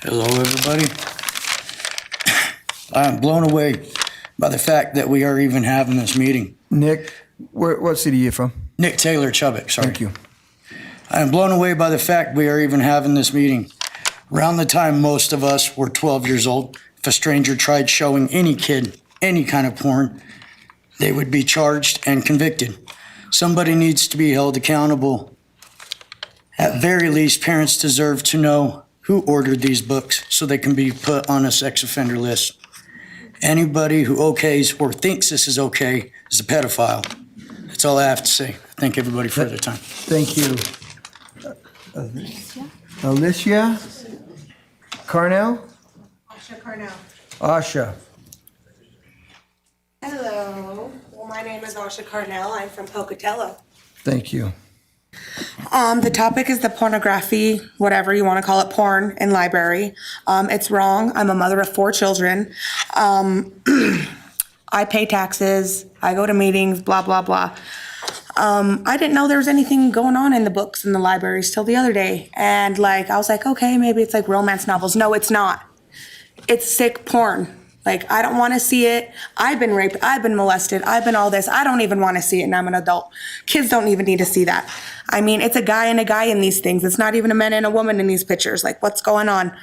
Hello, everybody. I'm blown away by the fact that we are even having this meeting. Nick, what city are you from? Nick Taylor, Chubbuck, sorry. Thank you. I am blown away by the fact we are even having this meeting. Around the time most of us were 12 years old, if a stranger tried showing any kid any kind of porn, they would be charged and convicted. Somebody needs to be held accountable. At very least, parents deserve to know who ordered these books so they can be put on a sex offender list. Anybody who okays or thinks this is okay is a pedophile. That's all I have to say. Thank everybody for their time. Thank you. Alicia Carnell? Asha Carnell. Asha. Hello. Well, my name is Asha Carnell. I'm from Pocatello. Thank you. The topic is the pornography, whatever you want to call it, porn in library. It's wrong. I'm a mother of 4 children. I pay taxes. I go to meetings, blah, blah, blah. I didn't know there was anything going on in the books in the libraries till the other day. And I was like, okay, maybe it's like romance novels. No, it's not. It's sick porn. I don't want to see it. I've been raped. I've been molested. I've been all this. I don't even want to see it, and I'm an adult. Kids don't even need to see that. I mean, it's a guy and a guy in these things. It's not even a man and a woman in these pictures. What's going on?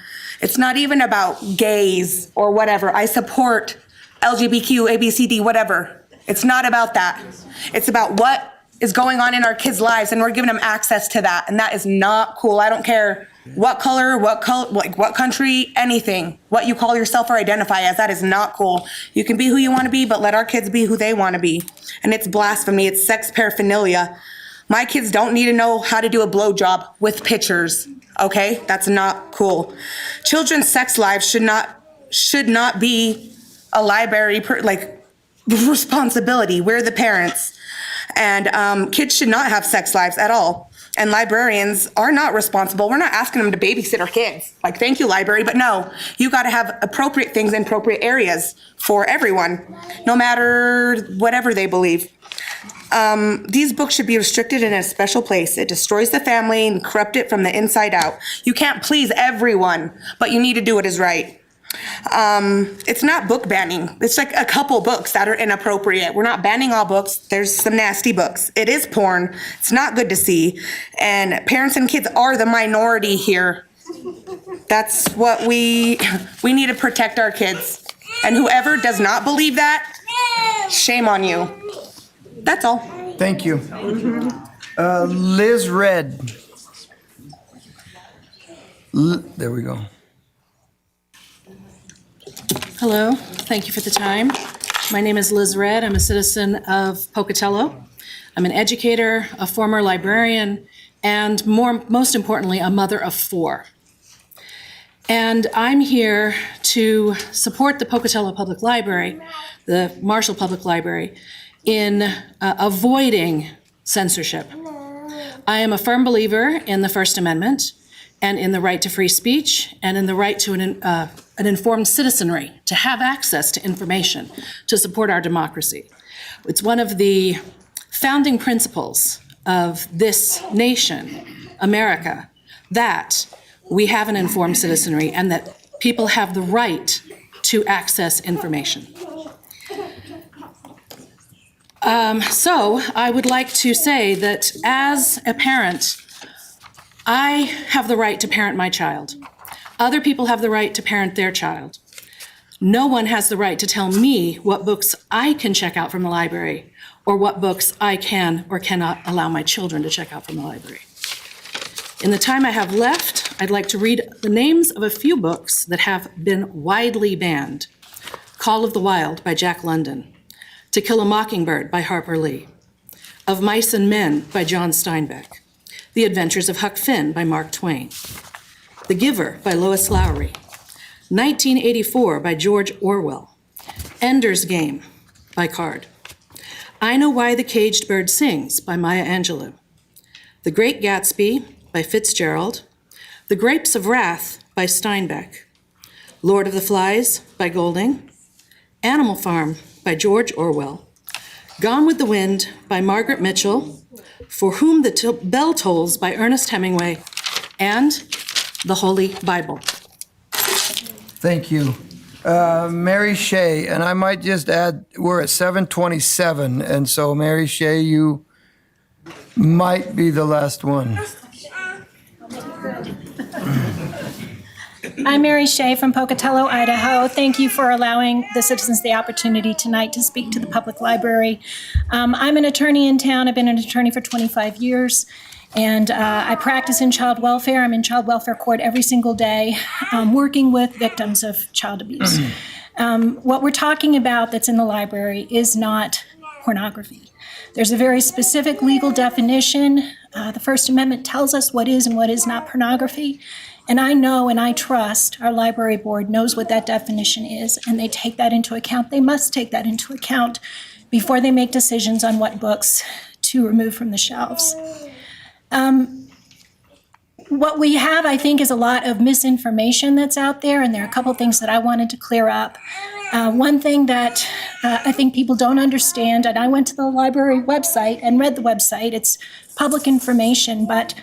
It's not even about gays or whatever. I support LGBTQ, ABCD, whatever. It's not about that. It's about what is going on in our kids' lives, and we're giving them access to that, and that is not cool. I don't care what color, what country, anything, what you call yourself or identify as. That is not cool. You can be who you want to be, but let our kids be who they want to be. And it's blasphemy. It's sex paraphernalia. My kids don't need to know how to do a blowjob with pictures. Okay, that's not cool. Children's sex lives should not be a library responsibility. We're the parents, and kids should not have sex lives at all. And librarians are not responsible. We're not asking them to babysit our kids. Thank you, library, but no, you got to have appropriate things in appropriate areas for everyone, no matter whatever they believe. These books should be restricted in a special place. It destroys the family and corrupt it from the inside out. You can't please everyone, but you need to do what is right. It's not book banning. It's a couple books that are inappropriate. We're not banning all books. There's some nasty books. It is porn. It's not good to see. And parents and kids are the minority here. That's what we need to protect our kids. And whoever does not believe that, shame on you. That's all. Thank you. Liz Red. There we go. Hello, thank you for the time. My name is Liz Red. I'm a citizen of Pocatello. I'm an educator, a former librarian, and most importantly, a mother of 4. And I'm here to support the Pocatello Public Library, the Marshall Public Library, in avoiding censorship. I am a firm believer in the First Amendment and in the right to free speech and in the right to an informed citizenry, to have access to information, to support our democracy. It's one of the founding principles of this nation, America, that we have an informed citizenry and that people have the right to access information. So I would like to say that as a parent, I have the right to parent my child. Other people have the right to parent their child. No one has the right to tell me what books I can check out from the library or what books I can or cannot allow my children to check out from the library. In the time I have left, I'd like to read the names of a few books that have been widely banned. Call of the Wild by Jack London, To Kill a Mockingbird by Harper Lee, Of Mice and Men by John Steinbeck, The Adventures of Huck Finn by Mark Twain, The Giver by Lois Lowry, 1984 by George Orwell, Ender's Game by Card, I Know Why the Caged Bird Sings by Maya Angelou, The Great Gatsby by Fitzgerald, The Grapes of Wrath by Steinbeck, Lord of the Flies by Golding, Animal Farm by George Orwell, Gone with the Wind by Margaret Mitchell, For Whom the Bell Tolls by Ernest Hemingway, and The Holy Bible. Thank you. Mary Shea, and I might just add, we're at 7:27, and so Mary Shea, you might be the last one. I'm Mary Shea from Pocatello, Idaho. Thank you for allowing the citizens the opportunity tonight to speak to the public library. I'm an attorney in town. I've been an attorney for 25 years, and I practice in child welfare. I'm in child welfare court every single day, working with victims of child abuse. What we're talking about that's in the library is not pornography. There's a very specific legal definition. The First Amendment tells us what is and what is not pornography. And I know and I trust our library board knows what that definition is, and they take that into account. They must take that into account before they make decisions on what books to remove from the shelves. What we have, I think, is a lot of misinformation that's out there, and there are a couple things that I wanted to clear up. One thing that I think people don't understand, and I went to the library website and read the website, it's public information, but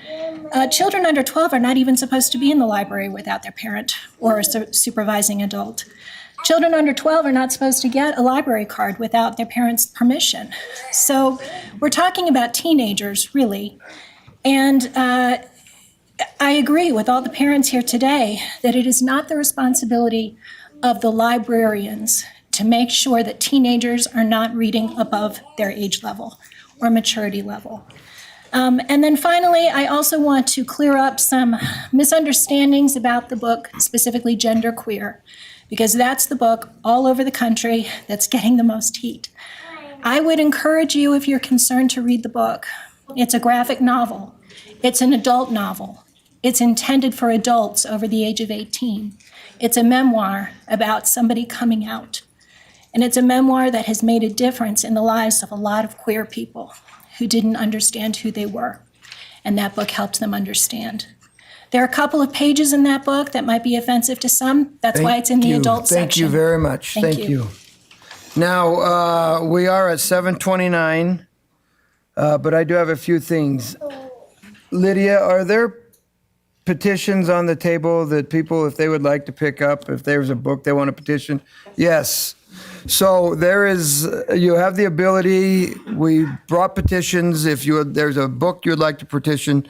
children under 12 are not even supposed to be in the library without their parent or a supervising adult. Children under 12 are not supposed to get a library card without their parents' permission. So we're talking about teenagers, really. And I agree with all the parents here today that it is not the responsibility of the librarians to make sure that teenagers are not reading above their age level or maturity level. And then finally, I also want to clear up some misunderstandings about the book, specifically Genderqueer, because that's the book all over the country that's getting the most heat. I would encourage you, if you're concerned, to read the book. It's a graphic novel. It's an adult novel. It's intended for adults over the age of 18. It's a memoir about somebody coming out. And it's a memoir that has made a difference in the lives of a lot of queer people who didn't understand who they were. And that book helped them understand. There are a couple of pages in that book that might be offensive to some. That's why it's in the adult section. Thank you very much. Thank you. Now, we are at 7:29, but I do have a few things. Lydia, are there petitions on the table that people, if they would like to pick up, if there's a book they want to petition? Yes. So you have the ability, we brought petitions. If there's a book you'd like to petition,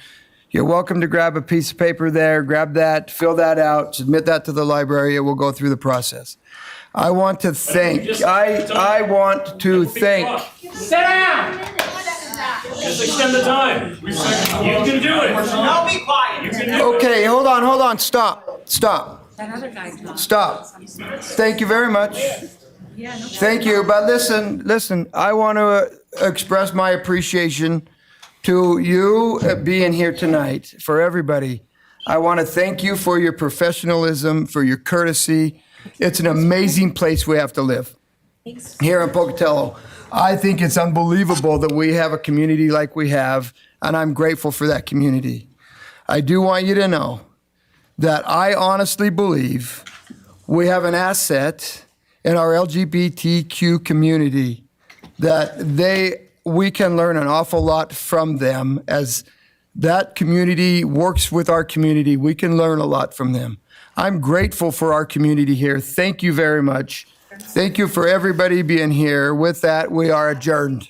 you're welcome to grab a piece of paper there, grab that, fill that out, submit that to the library, and we'll go through the process. I want to thank, I want to thank. Sit down! Just extend the time. You can do it. No, be quiet. You can do it. Okay, hold on, stop. Thank you very much. Thank you, but listen, I want to express my appreciation to you being here tonight, for everybody. I want to thank you for your professionalism, for your courtesy. It's an amazing place we have to live here in Pocatello. I think it's unbelievable that we have a community like we have, and I'm grateful for that community. I do want you to know that I honestly believe we have an asset in our LGBTQ community that we can learn an awful lot from them as That community works with our community. We can learn a lot from them. I'm grateful for our community here. Thank you very much. Thank you for everybody being here. With that, we are adjourned.